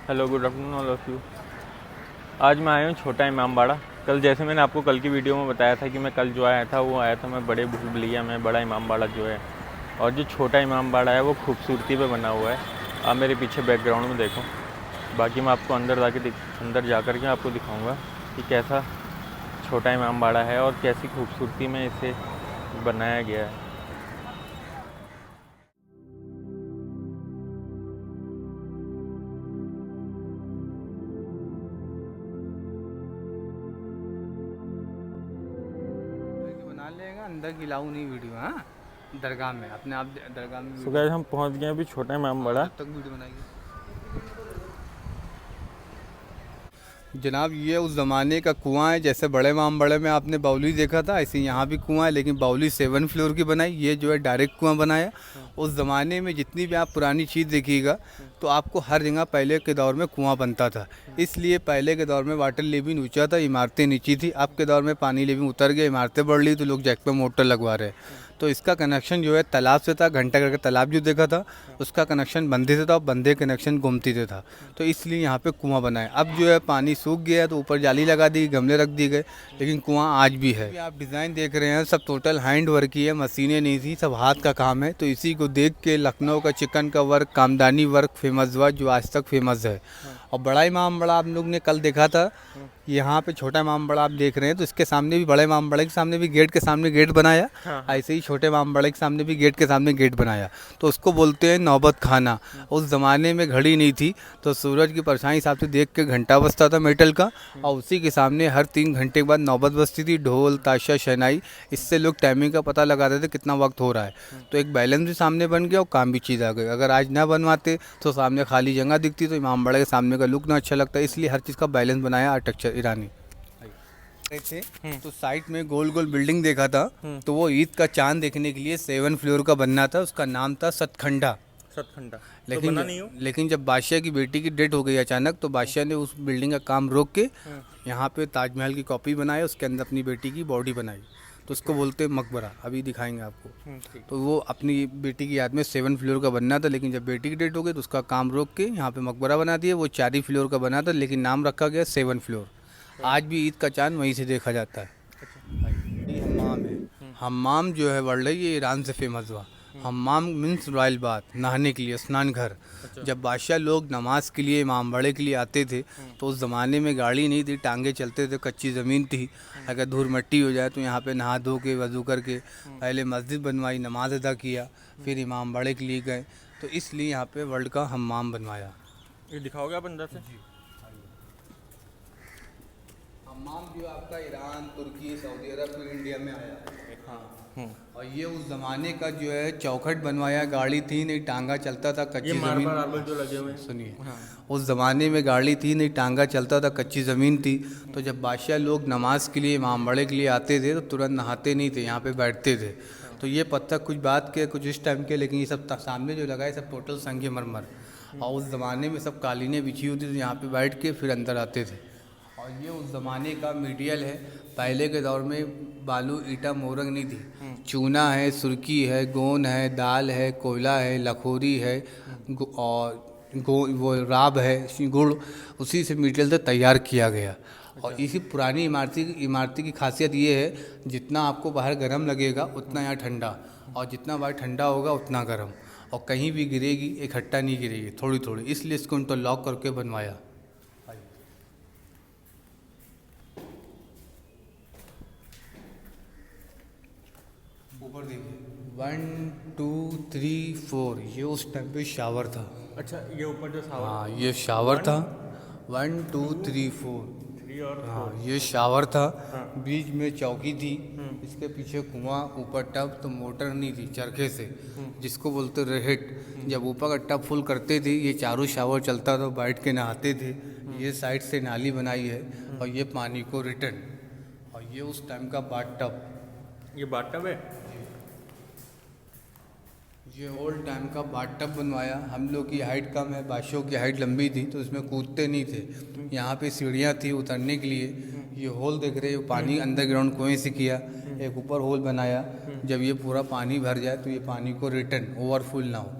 Hello, good afternoon all of you. आज मैं आया हूँ छोटा इमामबाड़ा। कल जैसे मैंने आपको कल की वीडियो में बताया था कि मैं कल जो आया था वो आया था मैं बड़े भूल भुलैया में बड़ा इमामबाड़ा जो है। और जो छोटा इमामबाड़ा है वो खूबसूरती पे बना हुआ है। आप मेरे पीछे बैकग्राउंड में देखो। बाकी मैं आपको अंदर जा कर के आपको दिखाऊँगा कि कैसा छोटा इमामबाड़ा है और कैसी खूबसूरती में इसे बनाया गया है। बना लेगा अंदर की लाऊं नहीं वीडियो। हाँ, दरगाह में अपने आप दरगाह में सो वीडियो गाइस, बना। हम पहुँच गए अभी छोटा हाँ, इमामबाड़ा। जब तक वीडियो बनाएगी। जनाब, ये उस ज़माने का कुआं है। जैसे बड़े इमाम बड़े में आपने बाउली देखा था, ऐसे यहाँ भी कुआं है, लेकिन बाउली 7 फ्लोर की बनाई। ये जो है डायरेक्ट कुआं बनाया। उस ज़माने में जितनी भी आप पुरानी चीज़ देखिएगा तो आपको हर जगह पहले के दौर में कुआं बनता था। इसलिए पहले के दौर में वाटर लेवल ऊंचा था, इमारतें नीची थी। अब के दौर में पानी लेवल उतर गया, इमारतें बढ़ ली, तो लोग जैक पे मोटर लगवा रहे हैं। तो इसका कनेक्शन जो है तालाब से था। घंटा घर का तालाब जो देखा था उसका कनेक्शन बंधे से था, और बंधे कनेक्शन गोमती से था। तो इसलिए यहाँ पे कुआं बनाया। अब जो है पानी सूख गया है तो ऊपर जाली लगा दी, गमले रख दिए गए, लेकिन कुआं आज भी है। आप डिज़ाइन देख रहे हैं सब टोटल हैंड वर्क की है, मशीनें नहीं थी, सब हाथ का काम है। तो इसी को देख के लखनऊ का चिकन का वर्क, कामदानी वर्क फेमस हुआ, जो आज तक फेमस है। और बड़ा इमाम बड़ा आप लोग ने कल देखा था, यहाँ पे छोटा इमाम बड़ा आप देख रहे हैं, तो इसके सामने भी, बड़े इमाम बड़े के सामने भी गेट के सामने गेट बनाया। ऐसे ही छोटे इमाम बड़े के सामने भी गेट के सामने गेट बनाया। तो उसको बोलते हैं नौबत खाना। उस ज़माने में घड़ी नहीं थी, तो सूरज की परछाई हिसाब से देख के घंटा बजता था मेटल का, और उसी के सामने हर 3 घंटे के बाद नौबत बजती थी, ढोल ताशा शहनाई। इससे लोग टाइमिंग का पता लगाते थे कितना वक्त हो रहा है। तो एक बैलेंस भी सामने बन गया और काम भी चीज़ आ गई। अगर आज ना बनवाते तो सामने खाली जगह दिखती, तो इमाम बड़े के सामने का लुक ना अच्छा लगता। इसलिए हर चीज़ का बैलेंस बनाया आर्किटेक्चर ईरानी थे। तो साइड में गोल गोल बिल्डिंग देखा था, तो वो ईद का चांद देखने के लिए 7 फ्लोर का बनना था। उसका नाम था सतखंडा। सतखंडा। तो लेकिन बना नहीं हो। लेकिन जब बादशाह की बेटी की डेथ हो गई अचानक, तो बादशाह ने उस बिल्डिंग का काम रोक के यहाँ पे ताजमहल की कॉपी बनाई, उसके अंदर अपनी बेटी की बॉडी बनाई। तो उसको बोलते हैं मकबरा। अभी दिखाएंगे आपको। ठीक। तो वो अपनी बेटी की याद में 7 फ्लोर का बनना था, लेकिन जब बेटी की डेथ हो गई तो उसका काम रोक के यहाँ पे मकबरा बना दिया। वो 4 ही फ्लोर का बना था, लेकिन नाम रखा गया 7 फ्लोर। आज भी ईद का चांद वहीं से देखा जाता है। ये हम्माम है। हम्माम जो है वर्ल्ड है, ये ईरान से फेमस हुआ। हम्माम मीन्स रॉयल बाथ, नहाने के लिए, स्नान घर। जब बादशाह लोग नमाज के लिए, इमाम बड़े के लिए आते थे, तो उस ज़माने में गाड़ी नहीं थी, टांगे चलते थे, कच्ची ज़मीन थी। अगर धूल मिट्टी हो जाए तो यहाँ पे नहा धो के वज़ू करके पहले मस्जिद बनवाई, नमाज अदा किया, फिर इमाम बड़े के लिए गए। तो इसलिए यहाँ पे वर्ल्ड का हम्माम बनवाया। ये दिखाओगे आप अंदर से। हम्माम जो आपका ईरान, तुर्की, सऊदी अरब, फिर इंडिया में आया। हाँ। और ये उस ज़माने का जो है चौखट बनवाया। गाड़ी थी नहीं, टांगा चलता था, ये कच्ची मार्बल ज़मीन। आर्बल जो लगे हुए हैं। सुनिए, हाँ। उस ज़माने में गाड़ी थी नहीं, टांगा चलता था, कच्ची ज़मीन थी। तो जब बादशाह लोग नमाज के लिए, इमाम बड़े के लिए आते थे, तो तुरंत नहाते नहीं थे, यहाँ पे बैठते थे। तो ये पत्थर कुछ बात के, कुछ इस टाइम के, लेकिन ये सब सामने जो लगा है सब टोटल संगमरमर। और उस ज़माने में सब कालीनें बिछी होती थी, यहाँ पे बैठ के फिर अंदर आते थे। और ये उस ज़माने का मीडियल है। पहले के दौर में बालू, ईटा, मोरंग नहीं थी। चूना है, सुर्की है, गोंद है, दाल है, कोयला है, लखोरी है, और वो राब है, गुड़। उसी से मटेरियल से तैयार किया गया। और इसी पुरानी इमारती की खासियत ये है, जितना आपको बाहर गर्म लगेगा उतना यहाँ ठंडा, और जितना बाहर ठंडा होगा उतना गर्म। और कहीं भी गिरेगी इकट्ठा नहीं गिरेगी, थोड़ी थोड़ी। इसलिए इसको इंटरलॉक करके बनवाया। ऊपर देखिए, 1 2 3 4, ये उस टाइम पे शावर था। अच्छा, ये ऊपर जो सावर। हाँ, ये शावर था। 1 2 3 4। 3 और हाँ, 4। ये शावर था। हाँ। बीच में चौकी थी, इसके पीछे कुआं, ऊपर टब। तो मोटर नहीं थी, चरखे से, जिसको बोलते रेहेट। जब ऊपर का टब फुल करते थे, ये चारों शावर चलता था, बैठ के नहाते थे। ये साइड से नाली बनाई है, और ये पानी को रिटर्न। और ये उस टाइम का बाथ टब। ये बाथटब है। ये ओल्ड टाइम का बाथटब बनवाया। हम लोग की हाइट कम है, बादशाहों की हाइट लंबी थी, तो इसमें कूदते नहीं थे। यहाँ पे सीढ़ियाँ थी उतरने के लिए। ये होल देख रहे हो, पानी अंडरग्राउंड कुएं से किया। एक ऊपर होल बनाया, जब ये पूरा पानी भर जाए तो ये पानी को रिटर्न, ओवरफुल ना हो।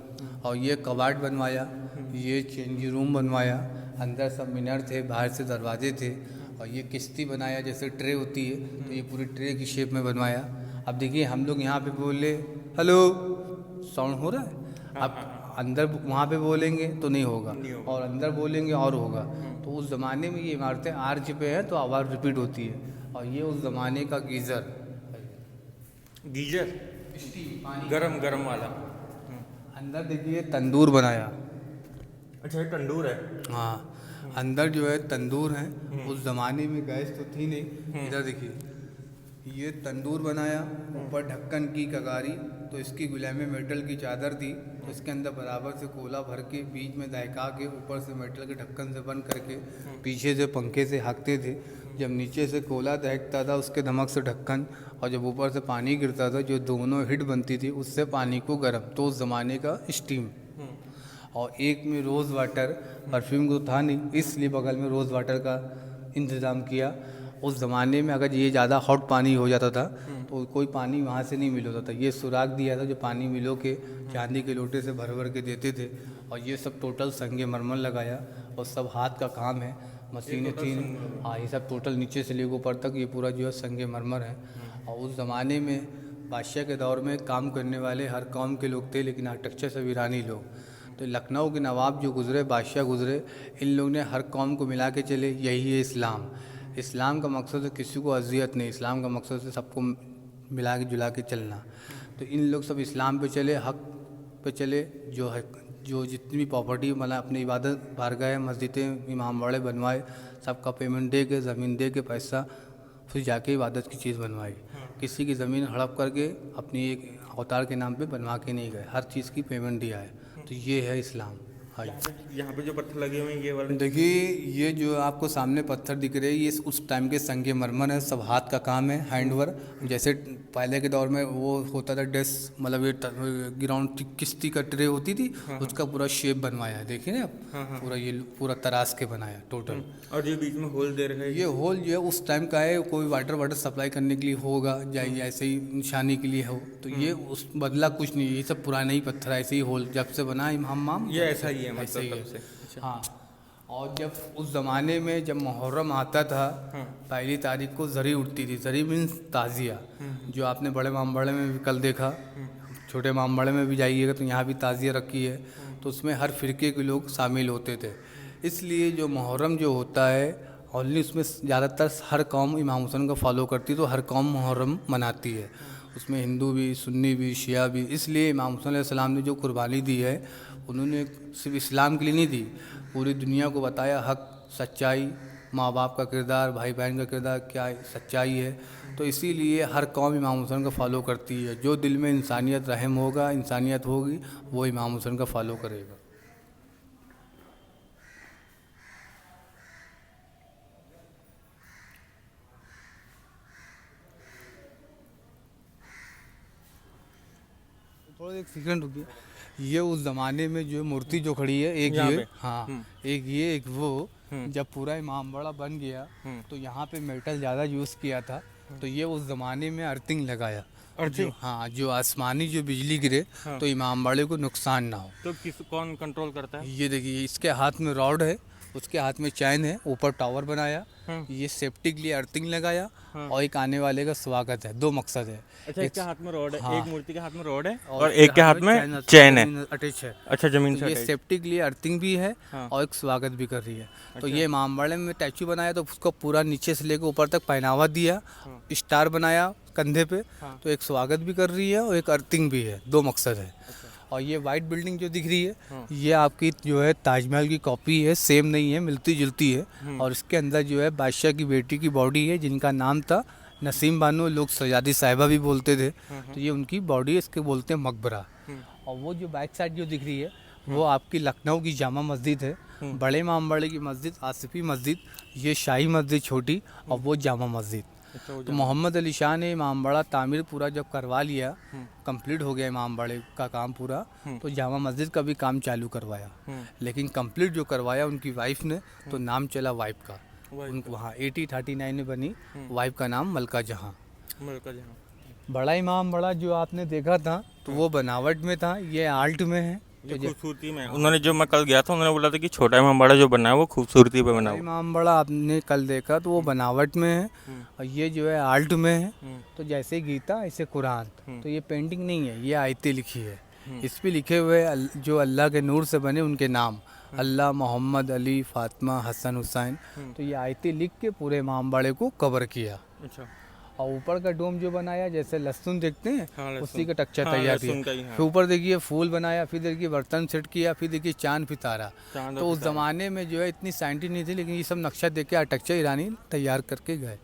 और ये कबाड़ बनवाया, ये चेंज रूम बनवाया, अंदर सब मीनार थे, बाहर से दरवाजे थे। और ये किश्ती बनाया, जैसे ट्रे होती है तो ये पूरी ट्रे की शेप में बनवाया। अब देखिए हम लोग यहाँ पे बोले हेलो, साउंड हो रहा है। अब अंदर वहाँ पे बोलेंगे तो नहीं होगा, और अंदर बोलेंगे और होगा। तो उस ज़माने में ये इमारतें आर्च पे है तो आवाज़ रिपीट होती है। और ये उस ज़माने का गीज़र गीजर गरम गरम वाला। अंदर देखिए तंदूर बनाया। अच्छा, ये तंदूर है। हाँ, अंदर जो है तंदूर है। उस ज़माने में गैस तो थी नहीं। इधर देखिए ये तंदूर बनाया, ऊपर ढक्कन की कगारी, तो इसकी गुलाय में मेटल की चादर थी, तो इसके अंदर बराबर से कोला भर के बीच में दहका के ऊपर से मेटल के ढक्कन से बंद करके पीछे से पंखे से हाँकते थे। जब नीचे से कोला दहकता था उसके धमक से ढक्कन, और जब ऊपर से पानी गिरता था जो दोनों हिट बनती थी उससे पानी को गर्म, तो उस ज़माने का स्टीम। और एक में रोज़ वाटर, परफ्यूम तो था नहीं इसलिए बगल में रोज़ वाटर का इंतज़ाम किया। उस ज़माने में अगर ये ज़्यादा हॉट पानी हो जाता था तो कोई पानी वहाँ से नहीं मिल होता था। ये सुराख दिया था जो पानी मिलो के चांदी के लोटे से भर भर के देते थे। और ये सब टोटल संगमरमर लगाया, और सब हाथ का काम है, मशीनें थी। हाँ, ये सब टोटल नीचे से लेकर ऊपर तक ये पूरा जो है संगमरमर है। और उस ज़माने में बादशाह के दौर में काम करने वाले हर कौम के लोग थे, लेकिन आर्किटेक्चर सब ईरानी लोग। तो लखनऊ के नवाब जो गुज़रे, बादशाह गुज़रे, इन लोग ने हर कौम को मिला के चले। यही है इस्लाम। इस्लाम का मकसद है किसी को अजियत नहीं, इस्लाम का मकसद है सबको मिला के जुला के चलना। तो इन लोग सब इस्लाम पे चले, हक पे चले। जो है जो जितनी भी प्रॉपर्टी मतलब अपनी इबादत बारगाह, मस्जिदें, इमाम बाड़े बनवाए, सबका पेमेंट दे के, ज़मीन दे के पैसा, फिर जाके इबादत की चीज़ बनवाई। किसी की ज़मीन हड़प करके अपनी एक अवतार के नाम पे बनवा के नहीं गए, हर चीज़ की पेमेंट दिया है। तो ये है इस्लाम। हाँ, यहाँ पे जो पत्थर लगे हुए हैं ये वाले, देखिए ये जो आपको सामने पत्थर दिख रहे हैं ये उस टाइम के संगमरमर है, सब हाथ का काम है, हैंडवर्क। जैसे पहले के दौर में वो होता था डेस्क, मतलब ये ग्राउंड किश्ती का ट्रे होती थी, उसका पूरा शेप बनवाया है, देखिए ना आप। पूरा ये पूरा तराश के बनाया टोटल। और ये बीच में होल दे रहे हैं। ये होल जो है उस टाइम का है, कोई वाटर सप्लाई करने के लिए होगा, या ऐसे ही निशानी के लिए हो। तो ये उस बदला कुछ नहीं, ये सब पुराने ही पत्थर, ऐसे ही होल जब से बना हमाम ये ऐसा ही है, ऐसा ही मतलब है। तब से। हाँ, और जब उस ज़माने में जब मुहर्रम आता था, पहली तारीख को जरी उठती थी। जरी मीन्स ताज़िया, जो आपने बड़े मामबड़े में भी कल देखा, छोटे मामबड़े में भी जाइएगा तो यहाँ भी ताज़िया रखी है। तो उसमें हर फ़िरके के लोग शामिल होते थे। इसलिए जो मुहर्रम जो होता है ओनली उसमें ज़्यादातर हर कौम इमाम हुसैन को फॉलो करती है, तो हर कौम मुहर्रम मनाती है। उसमें हिंदू भी, सुन्नी भी, शिया भी। इसलिए इमाम हुसैन अलैहिस्सलाम ने जो कुर्बानी दी है, उन्होंने सिर्फ इस्लाम के लिए नहीं दी, पूरी दुनिया को बताया हक, सच्चाई, माँ बाप का किरदार, भाई बहन का किरदार क्या सच्चाई है। तो इसीलिए हर कौम इमाम हुसैन का फॉलो करती है। जो दिल में इंसानियत रहम होगा, इंसानियत होगी, वो इमाम हुसैन का फॉलो करेगा। थोड़ा एक सेकंड रुकिए। ये उस ज़माने में जो मूर्ति जो खड़ी है, एक यहाँ ये, पे? हाँ, एक ये, एक वो। जब पूरा इमामबाड़ा बन गया तो यहाँ पे मेटल ज़्यादा यूज़ किया था, तो ये उस ज़माने में अर्थिंग लगाया। अर्थिंग? हाँ, जो आसमानी जो बिजली गिरे तो इमामबाड़े को नुकसान ना हो। तो कौन कंट्रोल करता है? ये देखिए इसके हाथ में रॉड है, उसके हाथ में चैन है, ऊपर टावर बनाया, ये सेफ्टी के लिए अर्थिंग लगाया, और एक आने वाले का स्वागत है। दो मकसद है। अच्छा, एक के हाथ में रॉड है, हाँ, एक मूर्ति के हाथ में रॉड है और एक के हाथ में चैन है, अटैच है। अच्छा, जमीन से ये सेफ्टी के लिए अर्थिंग भी है, हाँ। और एक स्वागत भी कर रही है। तो ये इमामबाड़े में स्टैचू बनाया तो उसको पूरा नीचे से लेकर ऊपर तक पहनावा दिया, स्टार बनाया कंधे पे, तो एक स्वागत भी कर रही है और एक अर्थिंग भी है। दो मकसद है। और ये वाइट बिल्डिंग जो दिख रही है, ये आपकी जो है ताजमहल की कॉपी है, सेम नहीं है, मिलती जुलती है। और इसके अंदर जो है बादशाह की बेटी की बॉडी है, जिनका नाम था नसीम बानो, लोग सजादी साहिबा भी बोलते थे। तो ये उनकी बॉडी है, इसके बोलते हैं मकबरा। और वो जो बैक साइड जो दिख रही है, वो आपकी लखनऊ की जामा मस्जिद है। बड़े इमामबाड़े की मस्जिद आसिफी मस्जिद, ये शाही मस्जिद छोटी, और वो जामा मस्जिद। तो मोहम्मद अली शाह ने इमामबाड़ा तामीर पूरा जब करवा लिया, कंप्लीट हो गया इमामबाड़े का काम पूरा, तो जामा मस्जिद का भी काम चालू करवाया। लेकिन कंप्लीट जो करवाया उनकी वाइफ ने, तो नाम चला वाइफ का। उनको वहाँ 1839 में बनी, वाइफ का नाम मलका जहाँ। बड़ा इमामबाड़ा जो आपने देखा था तो वो बनावट में था, ये आर्ट में है। ये खूबसूरती में उन्होंने, जो मैं कल गया था उन्होंने बोला था कि छोटा इमामबाड़ा जो बना है वो खूबसूरती पे बना हुआ है। इमामबाड़ा आपने कल देखा तो वो बनावट में है और ये जो है आर्ट में है। तो जैसे गीता ऐसे कुरान, तो ये पेंटिंग नहीं है, ये आयतें लिखी है। इस पे लिखे हुए जो अल्लाह के नूर से बने उनके नाम, अल्लाह, मोहम्मद, अली, फातिमा, हसन, हुसैन। तो ये आयतें लिख के पूरे इमामबाड़े को कवर किया। अच्छा। और ऊपर का डोम जो बनाया जैसे लहसुन देखते हैं, हाँ, लहसुन। उसी का टक्चा हाँ, तैयार लहसुन का ही, किया। हाँ। फिर ऊपर देखिए फूल बनाया, फिर देखिए बर्तन सेट किया, फिर देखिए चांद सितारा। चांद और तो उस सितारा। ज़माने में जो है इतनी साइंटिस्ट नहीं थी, लेकिन ये सब नक्शा देख के आर्किटेक्चर ईरानी तैयार करके गए।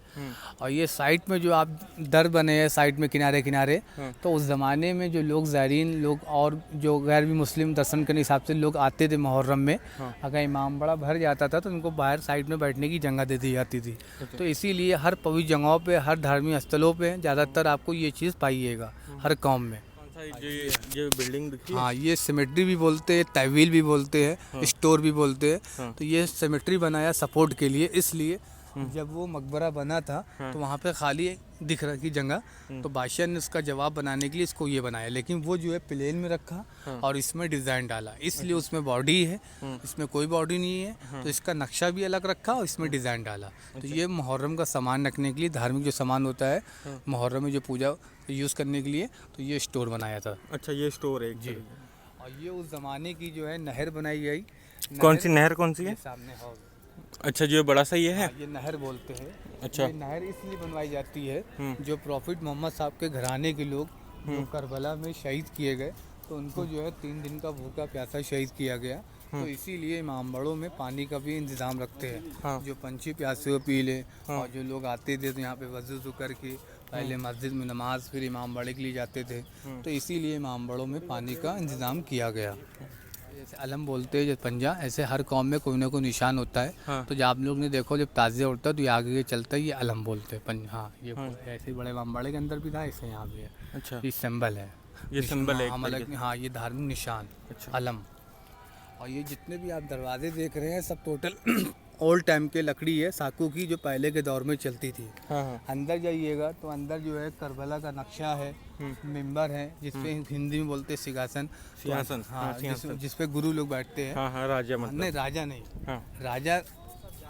और ये साइड में जो आप दर बने हैं साइड में किनारे किनारे, तो उस ज़माने में जो लोग ज़ायरीन लोग और जो गैर भी मुस्लिम दर्शन करने हिसाब से लोग आते थे मुहर्रम में, अगर इमामबाड़ा भर जाता था तो उनको बाहर साइड में बैठने की जगह दे दी जाती थी। तो इसीलिए हर पवित्र जगहों पे, हर धार्मिक स्थलों पे ज़्यादातर आपको ये चीज़ पाइएगा हर कौम में। ये बिल्डिंग दिखी है? हाँ, ये सिमेट्री भी बोलते हैं, तहवील भी बोलते हैं, स्टोर भी बोलते हैं। तो ये सिमेट्री बनाया सपोर्ट के लिए, इसलिए जब वो मकबरा बना था तो वहाँ पे खाली दिख रही जगह, तो बादशाह ने उसका जवाब बनाने के लिए इसको ये बनाया। लेकिन वो जो है प्लेन में रखा और इसमें डिज़ाइन डाला, इसलिए उसमें बॉडी है, इसमें कोई बॉडी नहीं है। तो इसका नक्शा भी अलग रखा और इसमें डिज़ाइन डाला। तो ये मुहर्रम का सामान रखने के लिए, धार्मिक जो सामान होता है मुहर्रम में जो पूजा यूज़ करने के लिए, तो ये स्टोर बनाया था। अच्छा, ये स्टोर है जी। और ये उस ज़माने की जो है नहर बनाई गई। कौन सी नहर, कौन सी है? सामने हौज। अच्छा, जो बड़ा सा ये है? ये नहर बोलते हैं। अच्छा। ये नहर इसलिए बनवाई जाती है, जो प्रॉफिट मोहम्मद साहब के घराने के लोग जो करबला में शहीद किए गए, तो उनको जो है 3 दिन का भूखा प्यासा शहीद किया गया। तो इसीलिए इमामबाड़ों में पानी का भी इंतज़ाम रखते हैं। जो पंछी प्यासे हो पी ले। और जो लोग आते थे तो यहाँ पे वज़ू करके पहले मस्जिद में नमाज, फिर इमामबाड़े के लिए जाते थे। तो इसीलिए इमामबाड़ों में पानी का इंतज़ाम किया गया। जैसे अलम बोलते हैं, जब पंजा, ऐसे हर कौम में कोई ना कोई निशान होता है। तो जब आप लोग ने देखो जब ताज़िया उड़ता है तो ये आगे चलता है, ये अलम बोलते हैं पंजा। हाँ, ये ऐसे ही बड़े इमामबाड़े के अंदर भी था, ऐसे यहाँ भी है। अच्छा, ये सिंबल है, ये सिंबल है हाँ, ये धार्मिक निशान। अच्छा। अलम। और ये जितने भी आप दरवाजे देख रहे हैं सब टोटल ओल्ड टाइम के लकड़ी है, साकू की, जो पहले के दौर में चलती थी। अंदर जाइएगा तो अंदर जो है करबला का नक्शा है, मिंबर है, जिसपे हिंदी में बोलते हैं सिंहासन। सिंहासन, हाँ, जिसपे गुरु लोग बैठते हैं। हाँ, राजा मतलब। नहीं, राजा नहीं। राजा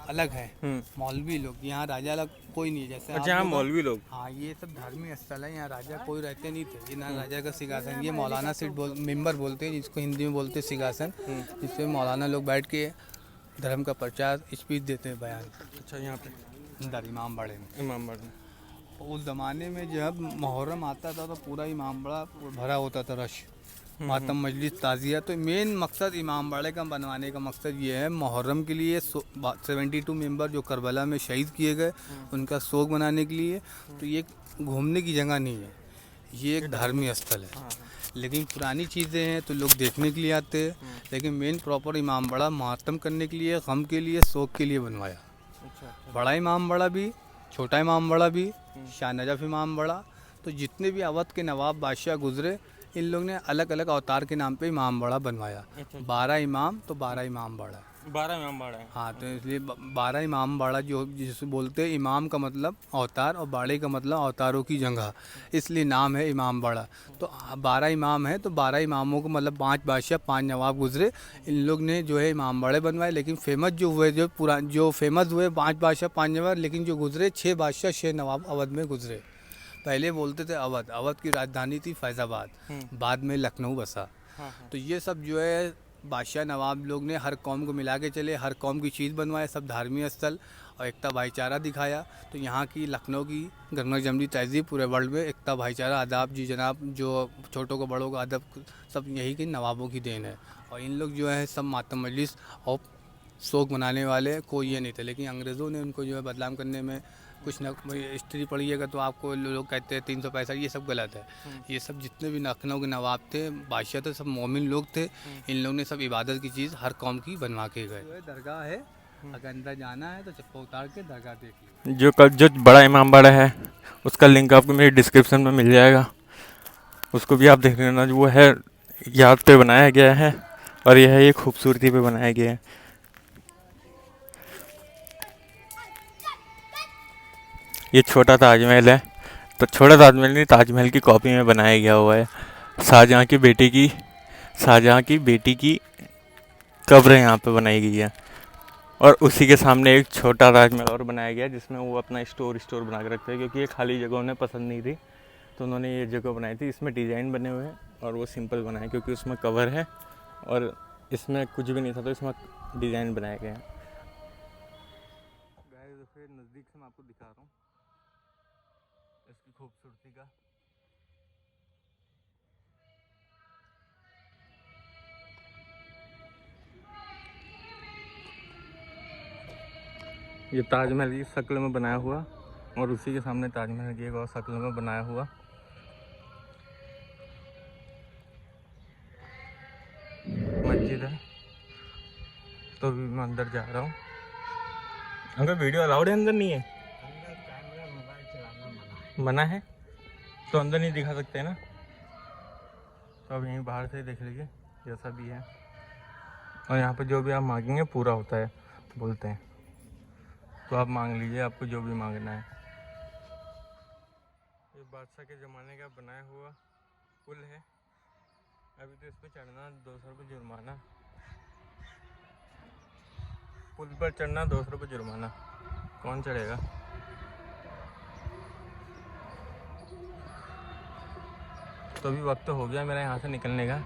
अलग है, मौलवी लोग। यहाँ राजा अलग कोई नहीं है। जैसे अच्छा, यहाँ मौलवी लोग। हाँ, ये सब धार्मिक स्थल है, यहाँ राजा कोई रहते नहीं थे। ये ना राजा का सिंहासन, ये मौलाना सीट मिंबर बोलते हैं, जिसको हिंदी में बोलते हैं सिंहासन, जिसपे मौलाना लोग बैठ के धर्म का प्रचार स्पीच देते हैं, बयान। अच्छा, यहाँ पे अंदर इमामबाड़े में। इमामबाड़ा में उस ज़माने में जब मुहर्रम आता था तो पूरा इमामबाड़ा भरा होता था, रश, मातम, मजलिस, ताज़िया। तो मेन मकसद इमामबाड़े का बनवाने का मकसद ये है, मुहर्रम के लिए 72 मेंबर जो करबला में शहीद किए गए, उनका शोक मनाने के लिए। तो ये घूमने की जगह नहीं है, ये एक धार्मिक स्थल है। लेकिन पुरानी चीज़ें हैं तो लोग देखने के लिए आते हैं, लेकिन मेन प्रॉपर इमामबाड़ा मातम करने के लिए, गम के लिए, शोक के लिए बनवाया। बड़ा इमामबाड़ा भी, छोटा इमामबाड़ा भी, शाह नजफ इमामबाड़ा। तो जितने भी अवध के नवाब बादशाह गुजरे, इन लोग ने अलग अलग अवतार के नाम पे इमामबाड़ा बनवाया। 12 इमाम तो 12 इमामबाड़ा। 12 इमामबाड़ा है। हाँ, तो इसलिए 12 इमामबाड़ा, जो जिसे बोलते हैं, इमाम का मतलब अवतार और बाड़े का मतलब अवतारों की जगह, इसलिए नाम है इमामबाड़ा। तो 12 इमाम है, तो 12 इमामों को मतलब 5 बादशाह, 5 नवाब गुजरे, इन लोग ने जो है इमामबाड़े बनवाए। लेकिन फेमस जो हुए, जो फेमस हुए 5 बादशाह, 5 नवाब, लेकिन जो गुजरे 6 बादशाह, 6 नवाब अवध में गुजरे। पहले बोलते थे अवध, अवध की राजधानी थी फैज़ाबाद, बाद में लखनऊ बसा। तो ये सब जो है बादशाह नवाब लोग ने हर कौम को मिला के चले, हर कौम की चीज़ बनवाए, सब धार्मिक स्थल और एकता भाईचारा दिखाया। तो यहाँ की लखनऊ की गंगा जमनी तहजीब पूरे वर्ल्ड में एकता भाईचारा, आदाब जी जनाब, जो छोटों को बड़ों का अदब, सब यही के नवाबों की देन है। और इन लोग जो है सब मातम, मजलिस और शोक मनाने वाले, कोई ये नहीं थे। लेकिन अंग्रेज़ों ने उनको जो है बदनाम करने में कुछ न, हिस्ट्री पढ़िएगा तो आपको लोग कहते हैं 365, ये सब गलत है। ये सब जितने भी लखनऊ के नवाब थे, बादशाह थे, सब मोमिन लोग थे। इन लोगों ने सब इबादत की चीज़ हर कौम की बनवा के गए। दरगाह है, अगर अंदर जाना है तो चप्पल उतार के दरगाह देख लीजिए। जो बड़ा इमामबाड़ा है उसका लिंक आपको मेरे डिस्क्रिप्शन में मिल जाएगा, उसको भी आप देख लेना। वो है याद पे बनाया गया है और यह है ये खूबसूरती पे बनाया गया है। ये छोटा ताजमहल है, तो छोटा ताजमहल नहीं, ताजमहल की कॉपी में बनाया गया हुआ है। शाहजहाँ की बेटी की शाहजहाँ की बेटी की कब्र यहाँ पे बनाई गई है। और उसी के सामने एक छोटा राजमहल और बनाया गया जिसमें वो अपना स्टोर बना के रखते हैं, क्योंकि ये खाली जगह उन्हें पसंद नहीं थी तो उन्होंने ये जगह बनाई थी। इसमें डिज़ाइन बने हुए हैं और वो सिंपल बनाए क्योंकि उसमें कवर है और इसमें कुछ भी नहीं था तो इसमें डिज़ाइन बनाए गए हैं। फिर नज़दीक से मैं आपको दिखा रहा हूँ इसकी खूबसूरती का। ये ताजमहल की शक्ल में बनाया हुआ और उसी के सामने ताजमहल की एक और शक्ल में बनाया हुआ मस्जिद है। तो अभी मैं अंदर जा रहा हूँ। अंकल वीडियो अलाउड है? अंदर नहीं है? मना है तो अंदर नहीं दिखा सकते हैं ना, तो अब यहीं बाहर से ही देख लीजिए जैसा भी है। और यहाँ पे जो भी आप मांगेंगे पूरा होता है बोलते हैं, तो आप मांग लीजिए आपको जो भी मांगना है। ये बादशाह के ज़माने का बनाया हुआ पुल है। अभी तो इस पर चढ़ना 200 रुपये जुर्माना, पुल पर चढ़ना 200 रुपये जुर्माना, कौन चढ़ेगा? तो अभी वक्त हो गया मेरा यहाँ से निकलने का।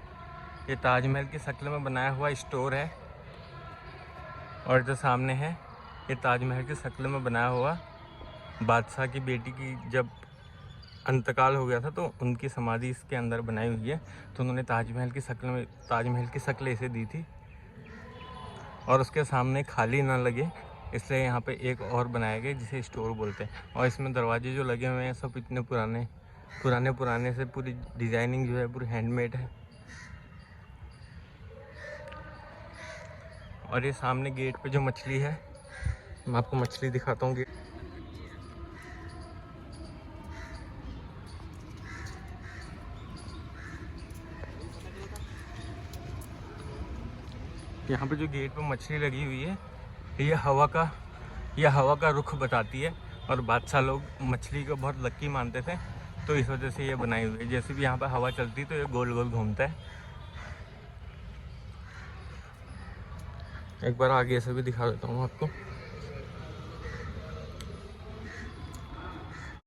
ये ताजमहल की शक्ल में बनाया हुआ स्टोर है और जो सामने है ये ताजमहल की शक्ल में बनाया हुआ बादशाह की बेटी की जब अंतकाल हो गया था तो उनकी समाधि इसके अंदर बनाई हुई है। तो उन्होंने ताजमहल की शक्ल इसे दी थी और उसके सामने खाली ना लगे इसलिए यहाँ पे एक और बनाया गया जिसे स्टोर बोलते हैं। और इसमें दरवाजे जो लगे हुए हैं सब इतने पुराने से पूरी डिज़ाइनिंग जो है पूरी हैंडमेड है। और ये सामने गेट पे जो मछली है मैं आपको मछली दिखाता हूँ। यहाँ पे जो गेट पे मछली लगी हुई है ये हवा का रुख बताती है और बादशाह लोग मछली को बहुत लक्की मानते थे तो इस वजह से ये बनाई हुई है। जैसे भी यहाँ पे हवा चलती है तो ये गोल गोल घूमता है। एक बार आगे से भी दिखा देता हूँ आपको।